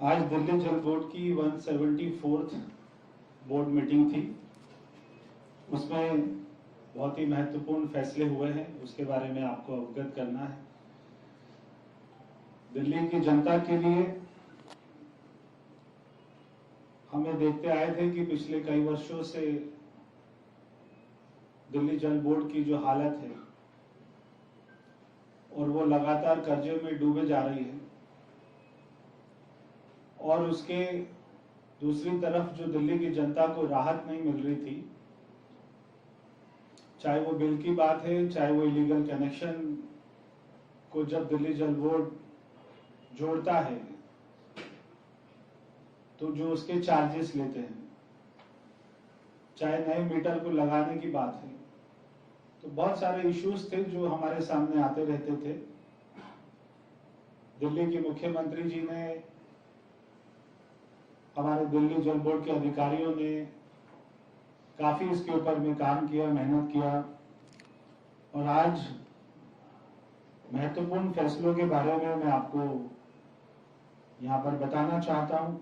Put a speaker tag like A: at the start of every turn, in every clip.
A: आज दिल्ली जल बोर्ड की 174th बोर्ड मीटिंग थी। उसमें बहुत ही महत्वपूर्ण फैसले हुए हैं, उसके बारे में आपको अवगत करना है। दिल्ली की जनता के लिए हमें देखते आए थे कि पिछले कई वर्षों से दिल्ली जल बोर्ड की जो हालत है और वो लगातार कर्जे में डूबे जा रही है, और उसके दूसरी तरफ जो दिल्ली की जनता को राहत नहीं मिल रही थी, चाहे वो बिल की बात है, चाहे वो इलीगल कनेक्शन को जब दिल्ली जल बोर्ड जोड़ता है तो जो उसके चार्जेस लेते हैं, चाहे नए मीटर को लगाने की बात है, तो बहुत सारे इश्यूज थे जो हमारे सामने आते रहते थे। दिल्ली के मुख्यमंत्री जी ने, हमारे दिल्ली जल बोर्ड के अधिकारियों ने काफी इसके ऊपर में काम किया, मेहनत किया, और आज महत्वपूर्ण फैसलों के बारे में मैं आपको यहां पर बताना चाहता हूं।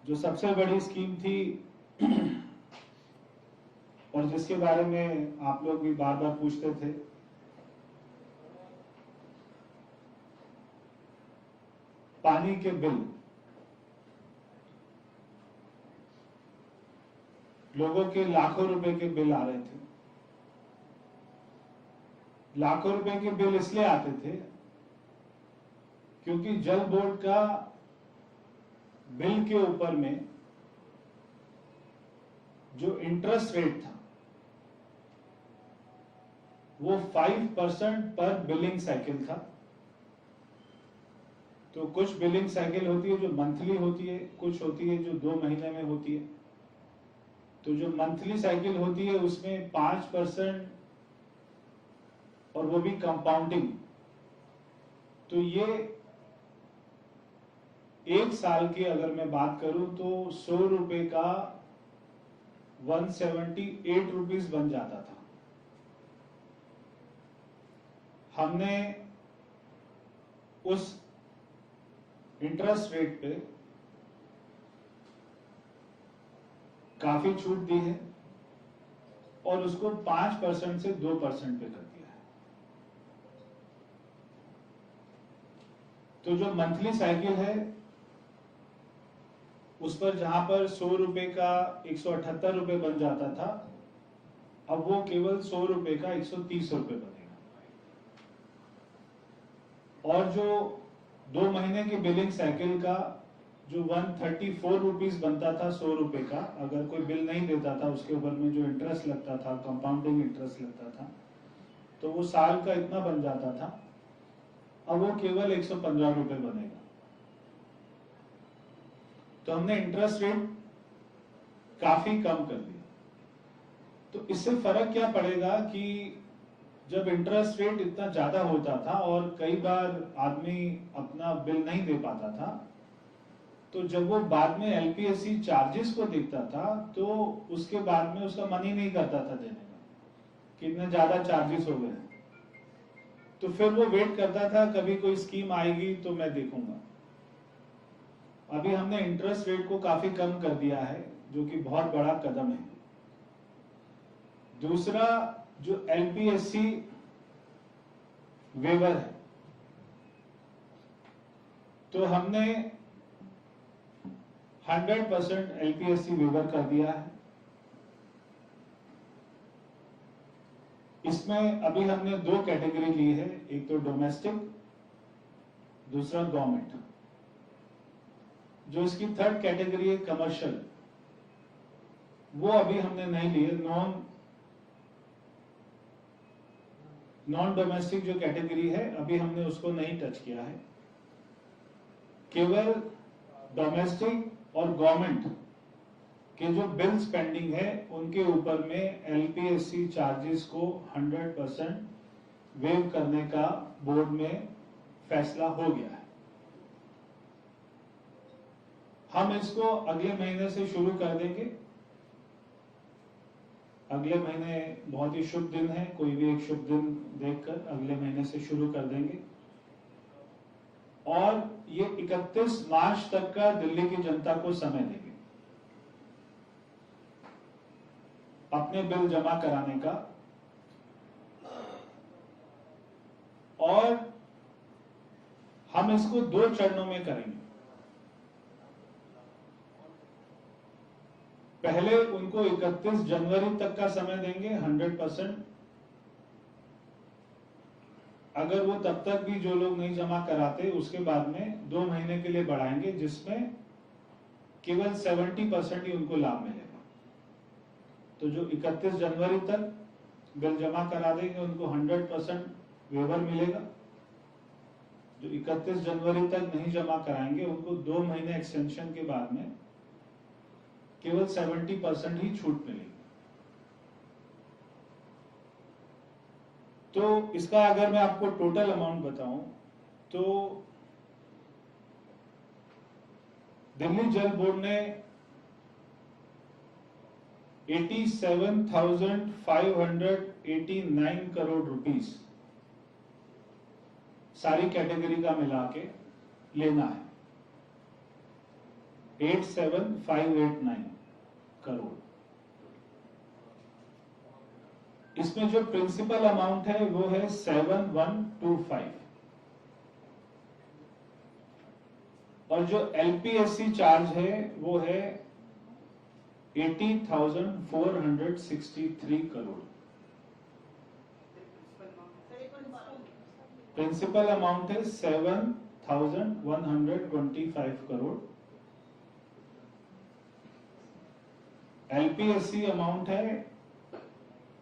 A: जो सबसे बड़ी स्कीम थी और जिसके बारे में आप लोग भी बार बार पूछते थे, पानी के बिल। लोगों के लाखों रुपए के बिल आ रहे थे। लाखों रुपए के बिल इसलिए आते थे क्योंकि जल बोर्ड का बिल के ऊपर में जो इंटरेस्ट रेट था वो 5% पर बिलिंग साइकिल था। तो कुछ बिलिंग साइकिल होती है जो मंथली होती है, कुछ होती है जो 2 महीने में होती है। तो जो मंथली साइकिल होती है उसमें 5%, और वो भी कंपाउंडिंग। तो ये एक साल की अगर मैं बात करूं तो 100 रुपए का 178 रुपीज बन जाता था। हमने उस इंटरेस्ट रेट पे काफी छूट दी है और उसको 5% से 2% पे कर दिया है। तो जो मंथली साइकिल है उस पर जहां पर 100 रुपए का 178 रुपए बन जाता था, अब वो केवल 100 रुपए का 130 रुपए बनेगा। और जो 2 महीने की बिलिंग साइकिल का जो 134 रुपीज बनता था 100 रुपए का, अगर कोई बिल नहीं देता था उसके ऊपर में जो इंटरेस्ट लगता था, कंपाउंडिंग इंटरेस्ट लगता था, तो वो साल का इतना बन जाता था। अब वो केवल 115 रुपए बनेगा। तो हमने इंटरेस्ट रेट काफी कम कर दिया। तो इससे फर्क क्या पड़ेगा कि जब इंटरेस्ट रेट इतना ज्यादा होता था और कई बार आदमी अपना बिल नहीं दे पाता था, तो जब वो बाद में एलपीएससी चार्जेस को देखता था तो उसके बाद में उसका मन ही नहीं करता था देने का, कि इतने ज्यादा चार्जेस हो गए। तो फिर वो वेट करता था कभी कोई स्कीम आएगी तो मैं देखूंगा। अभी हमने इंटरेस्ट रेट को काफी कम कर दिया है, जो कि बहुत बड़ा कदम है। दूसरा, जो एलपीएससी वेवर है, तो हमने 100% एलपीएससी वेवर कर दिया है। इसमें अभी हमने 2 कैटेगरी ली है, एक तो डोमेस्टिक, दूसरा गवर्नमेंट। जो इसकी 3rd कैटेगरी है कमर्शियल, वो अभी हमने नहीं ली है। नॉन डोमेस्टिक जो कैटेगरी है अभी हमने उसको नहीं टच किया है। केवल डोमेस्टिक और गवर्नमेंट के जो बिल्स पेंडिंग है उनके ऊपर में एलपीएससी चार्जेस को 100% वेव करने का बोर्ड में फैसला हो गया है। हम इसको अगले महीने से शुरू कर देंगे। अगले महीने बहुत ही शुभ दिन है, कोई भी एक शुभ दिन देखकर अगले महीने से शुरू कर देंगे। और ये 31 मार्च तक का दिल्ली की जनता को समय देंगे अपने बिल जमा कराने का, और हम इसको 2 चरणों में करेंगे। पहले उनको 31 जनवरी तक का समय देंगे 100%। अगर वो तब तक भी जो लोग नहीं जमा कराते, उसके बाद में 2 महीने के लिए बढ़ाएंगे, जिसमें केवल 70% ही उनको लाभ मिलेगा। तो जो 31 जनवरी तक बिल जमा करा देंगे उनको 100% वेवर मिलेगा। जो 31 जनवरी तक नहीं जमा कराएंगे उनको 2 महीने एक्सटेंशन के बाद में केवल 70% ही छूट मिलेगी। तो इसका अगर मैं आपको टोटल अमाउंट बताऊं तो दिल्ली जल बोर्ड ने 87,589 करोड़ रुपीस सारी कैटेगरी का मिला के लेना है। 87,589 करोड़। इसमें जो प्रिंसिपल अमाउंट है वो है 7,125, और जो एलपीएससी चार्ज है वो है 80,463 करोड़। प्रिंसिपल अमाउंट है 7,125 करोड़। एलपीएससी अमाउंट है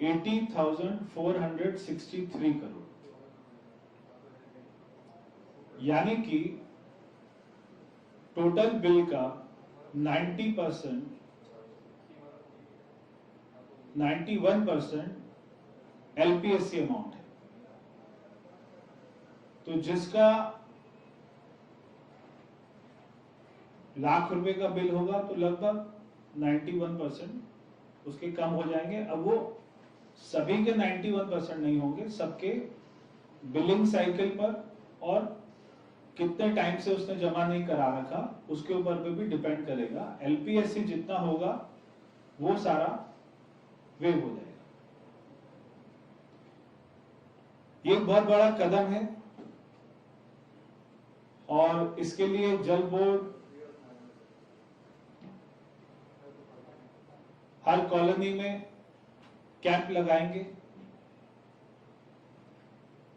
A: 80,463 करोड़। यानी कि टोटल बिल का 91% एलपीएससी अमाउंट है। तो जिसका ₹1,00,000 का बिल होगा तो लगभग 91% उसके कम हो जाएंगे। अब वो सभी के 91% नहीं होंगे, सबके बिलिंग साइकिल पर और कितने टाइम से उसने जमा नहीं करा रखा उसके ऊपर पे भी डिपेंड करेगा। एलपीएससी जितना होगा वो सारा वेव हो जाएगा। ये एक बहुत बड़ा कदम है और इसके लिए जल बोर्ड हर कॉलोनी में कैंप लगाएंगे,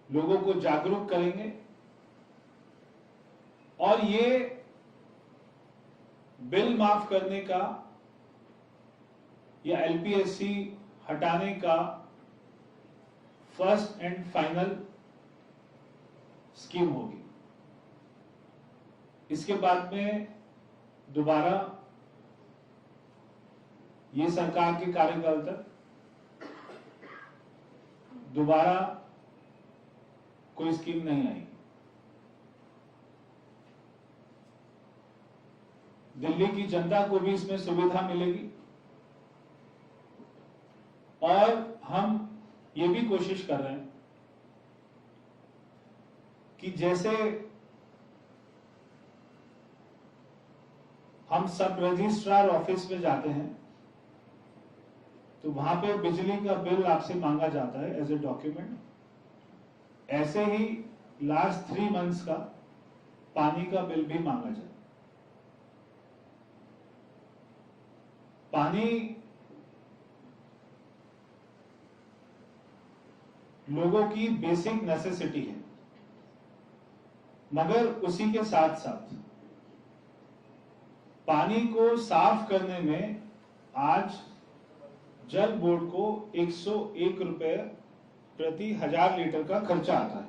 A: लोगों को जागरूक करेंगे, और ये बिल माफ करने का या एलपीएससी हटाने का फर्स्ट एंड फाइनल स्कीम होगी। इसके बाद में दोबारा ये सरकार के कार्यकाल तक दोबारा कोई स्कीम नहीं आई। दिल्ली की जनता को भी इसमें सुविधा मिलेगी, और हम ये भी कोशिश कर रहे हैं कि जैसे हम सब रजिस्ट्रार ऑफिस में जाते हैं तो वहां पे बिजली का बिल आपसे मांगा जाता है एज ए डॉक्यूमेंट, ऐसे ही लास्ट 3 मंथ्स का पानी का बिल भी मांगा जाए। पानी लोगों की बेसिक नेसेसिटी है, मगर उसी के साथ साथ पानी को साफ करने में आज जल बोर्ड को 101 रुपए प्रति 1000 लीटर का खर्चा आता है।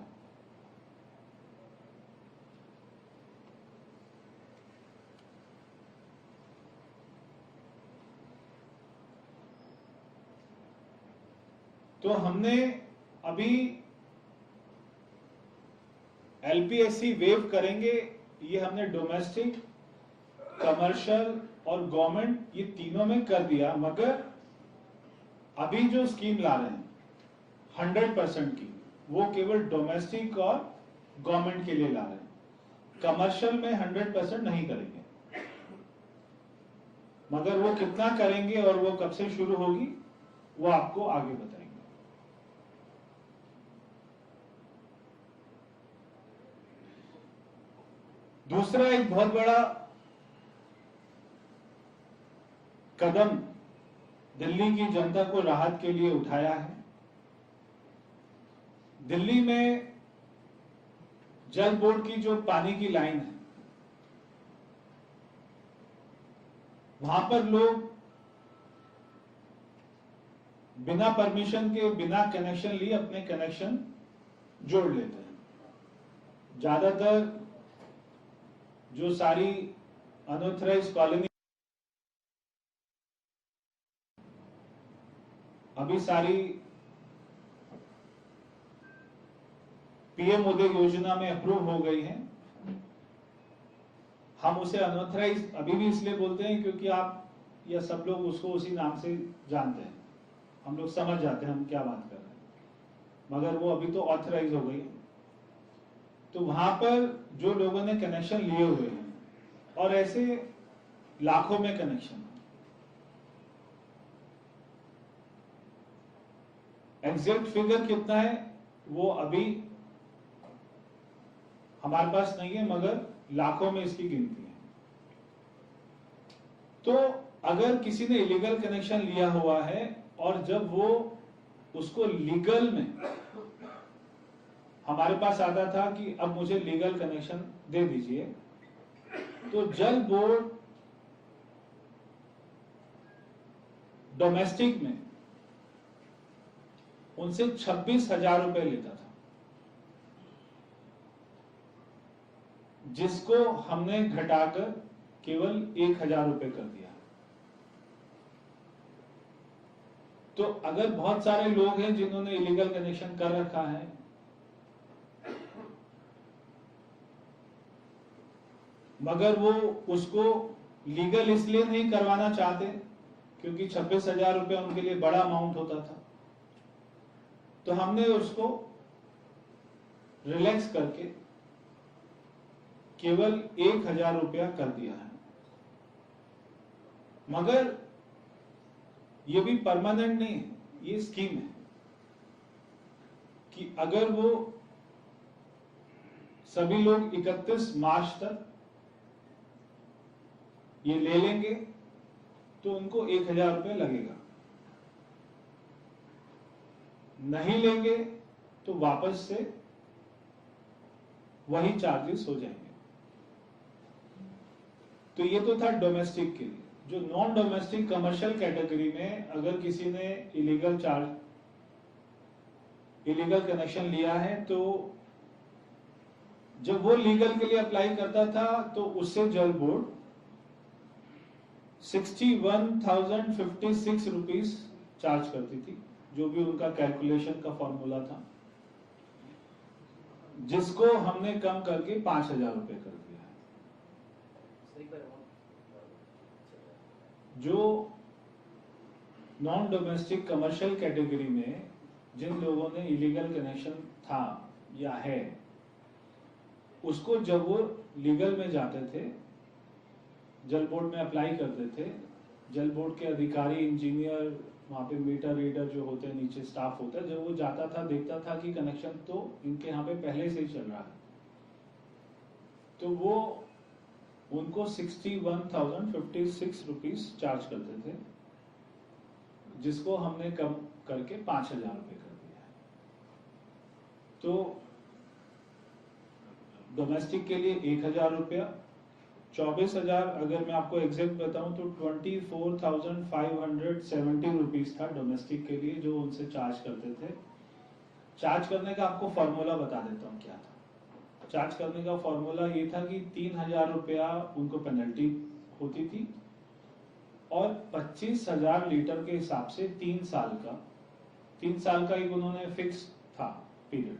A: तो हमने अभी एलपीएससी वेव करेंगे, ये हमने डोमेस्टिक, कमर्शियल और गवर्नमेंट ये तीनों में कर दिया, मगर अभी जो स्कीम ला रहे हैं 100% की, वो केवल डोमेस्टिक और गवर्नमेंट के लिए ला रहे हैं। कमर्शियल में 100% नहीं करेंगे, मगर वो कितना करेंगे और वो कब से शुरू होगी वो आपको आगे बताएंगे। दूसरा एक बहुत बड़ा कदम दिल्ली की जनता को राहत के लिए उठाया है। दिल्ली में जल बोर्ड की जो पानी की लाइन है, वहां पर लोग बिना परमिशन के, बिना कनेक्शन लिए अपने कनेक्शन जोड़ लेते हैं। ज्यादातर जो सारी अनऑथराइज्ड कॉलोनी अभी सारी पीएम उदय योजना में अप्रूव हो गई है। हम उसे अनऑथराइज अभी भी इसलिए बोलते हैं क्योंकि आप या सब लोग उसको उसी नाम से जानते हैं, हम लोग समझ जाते हैं हम क्या बात कर रहे हैं, मगर वो अभी तो ऑथराइज हो गई। तो वहां पर जो लोगों ने कनेक्शन लिए हुए हैं, और ऐसे लाखों में कनेक्शन, एग्जैक्ट फिगर कितना है वो अभी हमारे पास नहीं है, मगर लाखों में इसकी गिनती है। तो अगर किसी ने इलीगल कनेक्शन लिया हुआ है और जब वो उसको लीगल में हमारे पास आता था कि अब मुझे लीगल कनेक्शन दे दीजिए, तो जल बोर्ड डोमेस्टिक में उनसे 26,000 रुपए लेता था, जिसको हमने घटाकर केवल 1,000 रुपए कर दिया। तो अगर बहुत सारे लोग हैं जिन्होंने इलीगल कनेक्शन कर रखा है, मगर वो उसको लीगल इसलिए नहीं करवाना चाहते क्योंकि 26,000 रुपए उनके लिए बड़ा अमाउंट होता था, तो हमने उसको रिलैक्स करके केवल 1,000 रुपया कर दिया है। मगर ये भी परमानेंट नहीं है, ये स्कीम है कि अगर वो सभी लोग 31 मार्च तक ये ले लेंगे तो उनको 1,000 रुपये लगेगा, नहीं लेंगे तो वापस से वही चार्जेस हो जाएंगे। तो ये तो था डोमेस्टिक के लिए। जो नॉन डोमेस्टिक कमर्शियल कैटेगरी में अगर किसी ने इलीगल कनेक्शन लिया है, तो जब वो लीगल के लिए अप्लाई करता था तो उससे जल बोर्ड 61,056 रुपीज चार्ज करती थी, जो भी उनका कैलकुलेशन का फॉर्मूला था, जिसको हमने कम करके 5,000 रुपए कर दिया है। जो नॉन डोमेस्टिक कमर्शियल कैटेगरी में जिन लोगों ने इलीगल कनेक्शन था या है, उसको जब वो लीगल में जाते थे, जल बोर्ड में अप्लाई करते थे, जल बोर्ड के अधिकारी, इंजीनियर, वहां पे मीटर रीडर जो होते हैं, नीचे स्टाफ होता है, जब वो जाता था देखता था कि कनेक्शन तो इनके यहाँ पे पहले से ही चल रहा है, तो वो उनको 61,056 रुपीज चार्ज करते थे, जिसको हमने कम करके 5,000 रुपए कर दिया है। तो डोमेस्टिक के लिए 1,000 रुपया, 24,000 अगर मैं आपको एग्जैक्ट बताऊं तो 24,570 रुपीज था डोमेस्टिक के लिए जो उनसे चार्ज करते थे। चार्ज करने का आपको फॉर्मूला बता देता हूं क्या था। चार्ज करने का फॉर्मूला ये था कि 3,000 रुपया उनको पेनल्टी होती थी और 25,000 लीटर के हिसाब से 3 साल का एक उन्होंने फिक्स था पीरियड,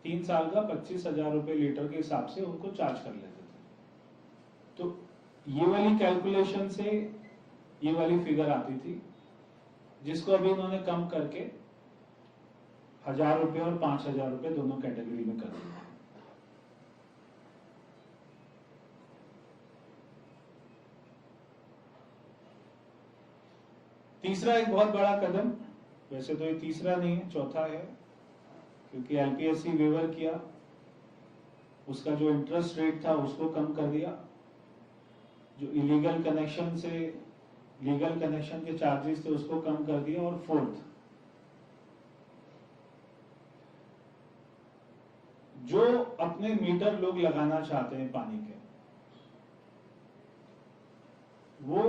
A: 3 साल का 25,000 रुपए लीटर के हिसाब से उनको चार्ज कर लेते थे। तो ये वाली कैलकुलेशन से ये वाली फिगर आती थी, जिसको अभी उन्होंने कम करके 1,000 रुपए और 5,000 रुपए दोनों कैटेगरी में कर दिया। तीसरा एक बहुत बड़ा कदम, वैसे तो ये तीसरा नहीं है, चौथा है, क्योंकि एलपीएससी वेवर किया, उसका जो इंटरेस्ट रेट था उसको कम कर दिया, जो इलीगल कनेक्शन से लीगल कनेक्शन के चार्जेस थे उसको कम कर दिया, और फोर्थ, जो अपने मीटर लोग लगाना चाहते हैं पानी के, वो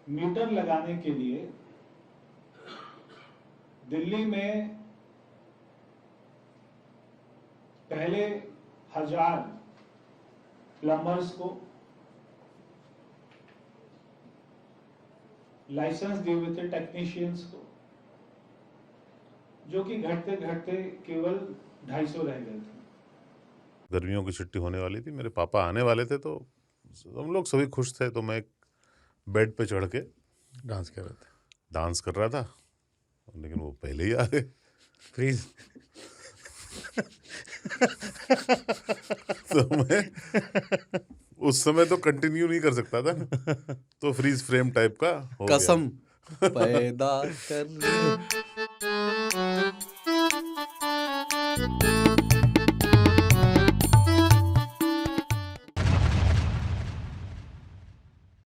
A: मीटर लगाने के लिए दिल्ली में पहले 1000 प्लम्बर्स को लाइसेंस दिए हुए थे, टेक्नीशियंस को, जो कि घटते घटते केवल 250 रह गए थे।
B: गर्मियों की छुट्टी होने वाली थी, मेरे पापा आने वाले थे, तो हम लोग सभी खुश थे। तो मैं एक बेड पे चढ़ के
C: डांस कर रहे थे,
B: डांस कर रहा था, लेकिन वो पहले ही आ गए।
C: फ्रीज।
B: तो मैं उस समय तो कंटिन्यू नहीं कर सकता था ना, तो फ्रीज फ्रेम टाइप का हो गया।
C: कसम पैदा कर